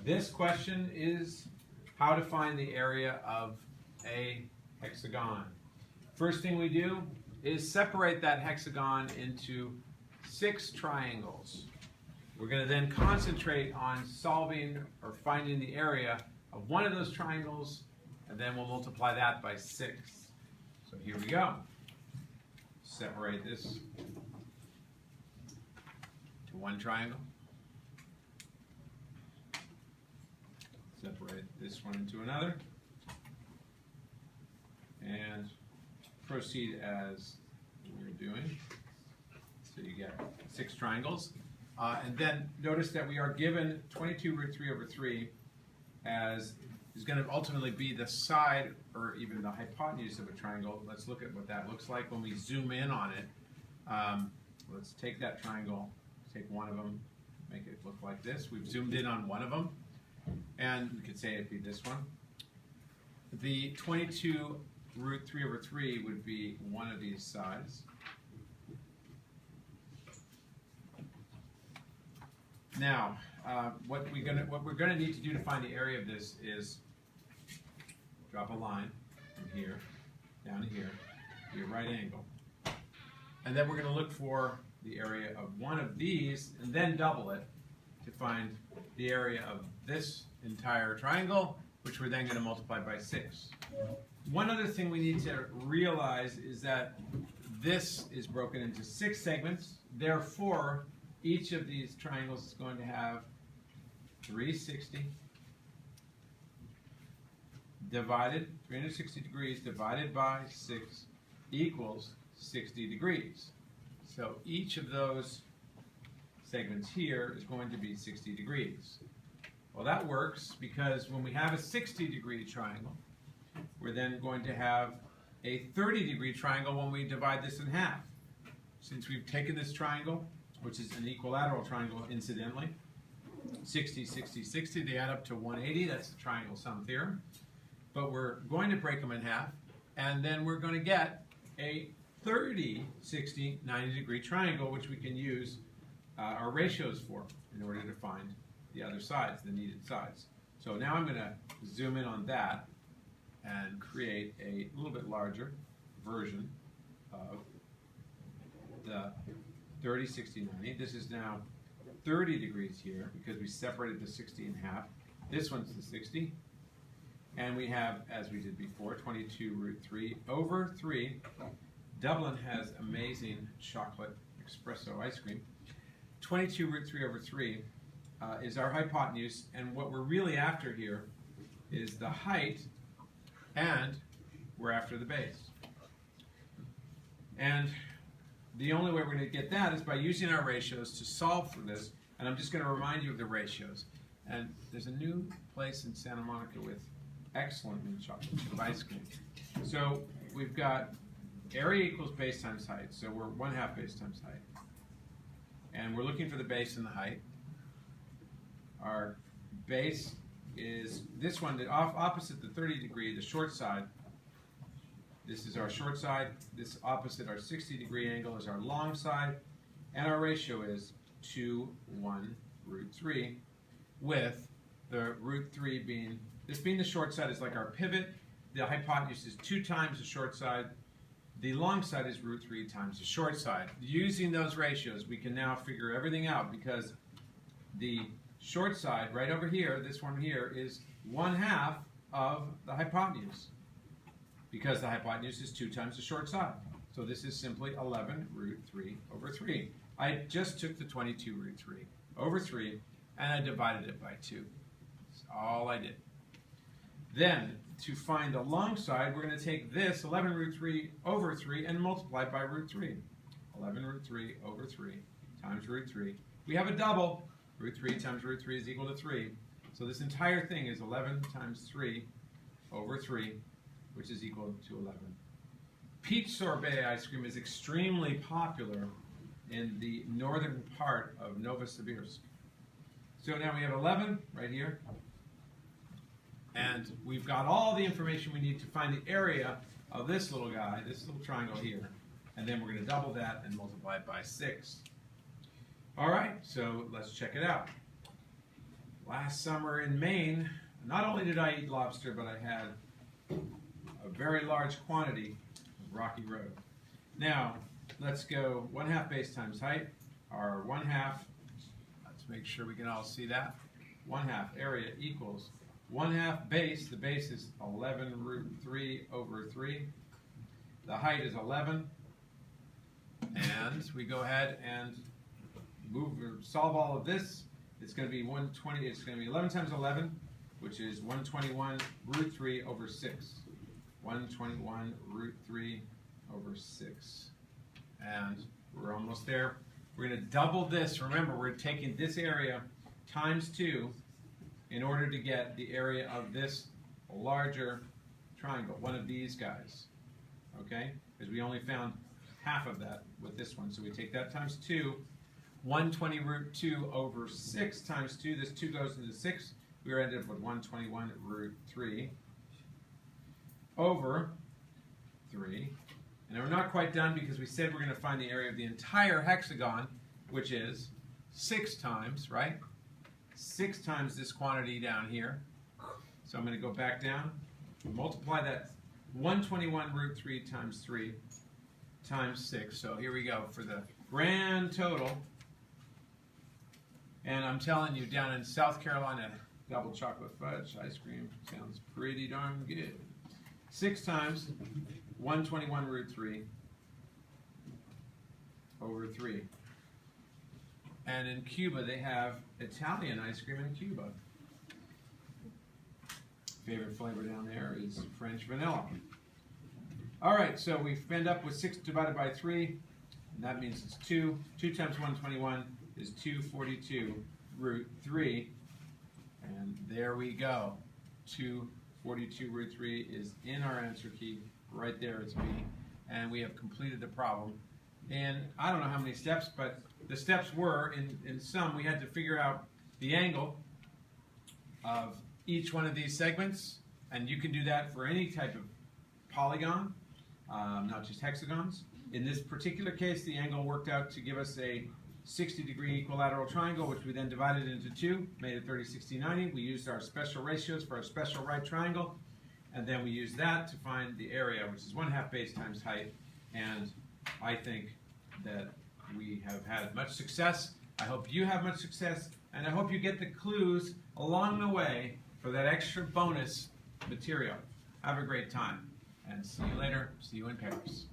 This question is how to find the area of a hexagon. First thing we do is separate that hexagon into 6 triangles. We're going to then concentrate on solving or finding the area of one of those triangles, and then we'll multiply that by 6. So here we go. Separate this to one triangle. Separate this one into another. And proceed as we're doing. So you get 6 triangles. And then notice that we are given 22 root 3 over 3 as is going to ultimately be the side or even the hypotenuse of a triangle. Let's look at what that looks like when we zoom in on it. Let's take that triangle, take one of them, make it look like this. We've zoomed in on one of them, and we could say it'd be this one. The 22 root 3 over 3 would be one of these sides. Now, what we're going to need to do to find the area of this is drop a line from here down to here, be a right angle, and then we're going to look for the area of one of these, and then double it to find the area of this entire triangle, which we're then going to multiply by 6. One other thing we need to realize is that this is broken into 6 segments. Therefore, each of these triangles is going to have 360 divided, 360 degrees divided by 6 equals 60 degrees. So each of those segments here is going to be 60 degrees. Well, that works because when we have a 60-degree triangle, we're then going to have a 30-degree triangle when we divide this in half. Since we've taken this triangle, which is an equilateral triangle incidentally, 60, 60, 60, they add up to 180, that's the triangle sum theorem. But we're going to break them in half, and then we're going to get a 30, 60, 90-degree triangle, which we can use our ratios for in order to find the other sides, the needed sides. So now I'm going to zoom in on that and create a little bit larger version of the 30, 60, 90. This is now 30 degrees here because we separated the 60 in half. This one's the 60. And we have, as we did before, 22 root 3 over 3. Dublin has amazing chocolate espresso ice cream. 22 root 3 over 3 is our hypotenuse, and what we're really after here is the height, and we're after the base. And the only way we're going to get that is by using our ratios to solve for this, and I'm just going to remind you of the ratios. And there's a new place in Santa Monica with excellent mint chocolate chip ice cream. So we've got area equals base times height, so we're 1/2 base times height. And we're looking for the base and the height. Our base is this one, opposite the 30 degree, the short side. This is our short side. This opposite our 60-degree angle is our long side. And our ratio is 2, 1, root 3, with the root 3 being, this being the short side is like our pivot. The hypotenuse is 2 times the short side. The long side is root 3 times the short side. Using those ratios, we can now figure everything out because the short side, right over here, this one here, is 1/2 of the hypotenuse because the hypotenuse is 2 times the short side. So this is simply 11 root 3 over 3. I just took the 22 root 3 over 3 and I divided it by 2. That's all I did. Then, to find the long side, we're going to take this 11 root 3 over 3 and multiply by root 3. 11 root 3 over 3 times root 3. We have a double. Root 3 times root 3 is equal to 3. So this entire thing is 11 times 3 over 3, which is equal to 11. Peach sorbet ice cream is extremely popular in the northern part of Novosibirsk. So now we have 11 right here. And we've got all the information we need to find the area of this little guy, this little triangle here. And then we're going to double that and multiply it by 6. All right, so let's check it out. last summer in Maine, not only did I eat lobster, but I had a very large quantity of Rocky Road. Now, let's go 1/2 base times height, or 1/2, let's make sure we can all see that. 1/2 area equals 1/2 base, the base is 11 root 3 over 3. The height is 11, and we go ahead and solve all of this. It's going to be 120, it's going to be 11 times 11, which is 121 root 3 over 6. 121 root 3 over 6. And we're almost there. We're going to double this. Remember, we're taking this area times 2 in order to get the area of this larger triangle, one of these guys. Okay? Because we only found half of that with this one. So we take that times 2. 120 root 2 over 6 times 2. This 2 goes into 6. We ended up with 121 root 3 over 3. And we're not quite done because we said we're going to find the area of the entire hexagon, which is 6 times, right? 6 times this quantity down here. So I'm going to go back down, multiply that 121 root 3 times 3 times 6. So here we go for the grand total. And I'm telling you, down in South Carolina, double chocolate fudge ice cream sounds pretty darn good. 6 times 121 root 3 over 3. And in Cuba, they have Italian ice cream in Cuba. Favorite flavor down there is French vanilla. All right, so we end up with 6 divided by 3, and that means it's 2. 2 times 121 is 242 root 3. And there we go. 242 root 3 is in our answer key. Right there, it's B. And we have completed the problem. And I don't know how many steps, but the steps were, in some, we had to figure out the angle of each one of these segments. And you can do that for any type of polygon, not just hexagons. In this particular case, the angle worked out to give us a 60-degree equilateral triangle, which we then divided into 2, made it 30, 60, 90. We used our special ratios for our special right triangle, and then we used that to find the area, which is 1/2 base times height. And I think that we have had much success. I hope you have much success, and I hope you get the clues along the way for that extra bonus material. Have a great time, and see you later. See you in Paris.